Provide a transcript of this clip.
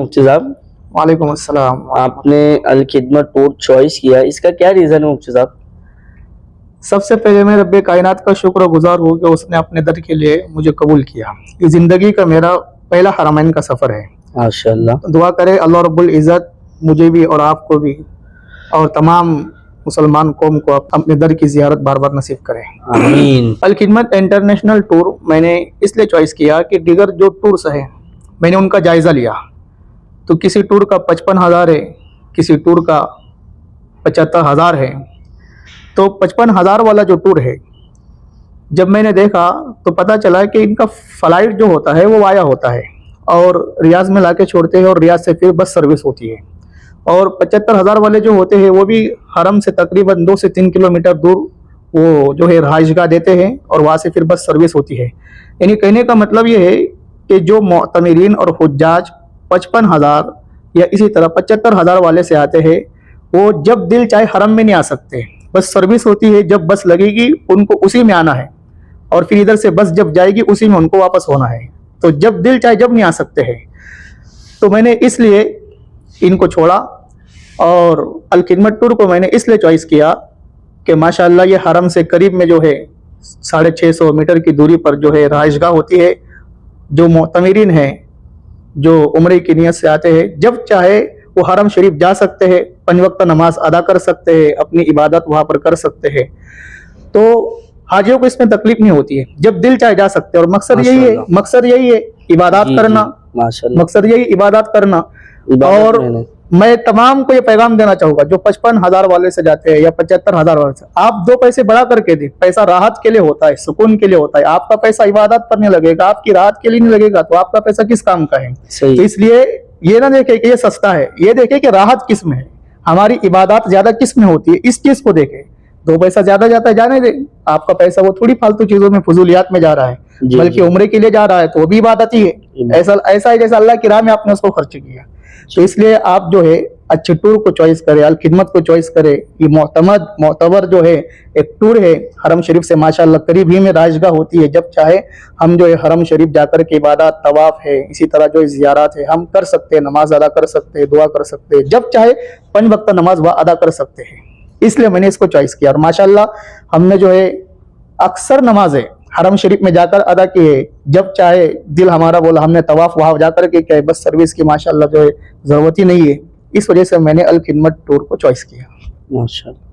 मुफ्ती साहब, वालेकुम अस्सलाम। आपने अल खिदमत टूर चॉइस किया, इसका क्या रीज़न है मुफ्ती साहब? सबसे पहले मैं रब्बे कायनात का शुक्रगुजार हूँ कि उसने अपने दर के लिए मुझे कबूल किया। ये ज़िंदगी का मेरा पहला हरमैन का सफ़र है। माशाल्लाह। तो दुआ करे अल्लाह रब्बुल इज़्ज़त मुझे भी और आपको भी और तमाम मुसलमान कौम को अपने दर की ज़ियारत बार बार नसीब करे, आमीन। अल खिदमत इंटरनेशनल टूर मैंने इसलिए चॉइस किया कि दीगर जो टूर्स हैं मैंने उनका जायज़ा लिया, तो किसी टूर का 55,000 है, किसी टूर का 75,000 है। तो 55,000 वाला जो टूर है जब मैंने देखा तो पता चला कि इनका फ़्लाइट जो होता है वो वाया होता है और रियाज में लाके छोड़ते हैं और रियाज से फिर बस सर्विस होती है। और 75,000 वाले जो होते हैं वो भी हरम से तकरीबन 2 से 3 किलोमीटर दूर वो जो है रहायशगाह देते हैं और वहाँ से फिर बस सर्विस होती है। यानी कहने का मतलब ये है कि जो मुअतमिरीन और हुज्जाज 55,000 या इसी तरह 75,000 वाले से आते हैं वो जब दिल चाहे हरम में नहीं आ सकते, बस सर्विस होती है, जब बस लगेगी उनको उसी में आना है और फिर इधर से बस जब जाएगी उसी में उनको वापस होना है। तो जब दिल चाहे जब नहीं आ सकते हैं। तो मैंने इसलिए इनको छोड़ा और अल खिदमत टूर को मैंने इसलिए चॉइस किया कि माशाअल्लाह ये हरम से करीब में जो है 650 मीटर की दूरी पर जो है रहायशगाह होती है। जो मुअतमिरीन हैं जो उम्रे की नियत से आते हैं जब चाहे वो हरम शरीफ जा सकते हैं, 5 वक्त नमाज अदा कर सकते हैं, अपनी इबादत वहाँ पर कर सकते हैं। तो हाजियों को इसमें तकलीफ नहीं होती है, जब दिल चाहे जा सकते हैं। और मकसद यही है इबादत करना, मकसद यही इबादत करना। और मैं तमाम को ये पैगाम देना चाहूँगा जो 55,000 वाले से जाते हैं या 75,000 वाले से, आप 2 पैसे बढ़ा करके दें। पैसा राहत के लिए होता है, सुकून के लिए होता है। आपका पैसा इबादत पर नहीं लगेगा, आपकी राहत के लिए नहीं लगेगा, तो आपका पैसा किस काम का है? तो इसलिए ये ना देखे कि ये सस्ता है, ये देखे कि राहत किस में है, हमारी इबादत ज्यादा किस में होती है, इस चीज को देखे। 2 पैसा ज्यादा जाता है जाने दे, आपका पैसा वो थोड़ी फालतू चीजों में फजूलियात में जा रहा है, बल्कि उम्रे के लिए जा रहा है तो वो भी इबादत ही है। ऐसा है जैसा अल्लाह की राह में आपने उसको खर्च किया। तो इसलिए आप जो है अच्छे टूर को चॉइस करें, अल खिदमत को चॉइस करें। ये मोतबर जो है एक टूर है, हरम शरीफ से माशाअल्लाह करीब ही में राजगाह होती है। जब चाहे हम जो है हरम शरीफ जाकर के इबादत, तवाफ है, इसी तरह जो ज़ियारत है हम कर सकते हैं, नमाज अदा कर सकते हैं, दुआ कर सकते हैं, जब चाहे 5 वक्त नमाज वह अदा कर सकते हैं। इसलिए मैंने इसको चॉइस किया और माशाअल्लाह हमने जो है अक्सर नमाजें हरम शरीफ में जाकर अदा किए। जब चाहे दिल हमारा बोला हमने तवाफ वहाँ जाकर के किया, बस सर्विस की माशाअल्लाह जो है ज़रूरत ही नहीं है। इस वजह से मैंने अल खिदमत टूर को चॉइस किया। माशाअल्लाह।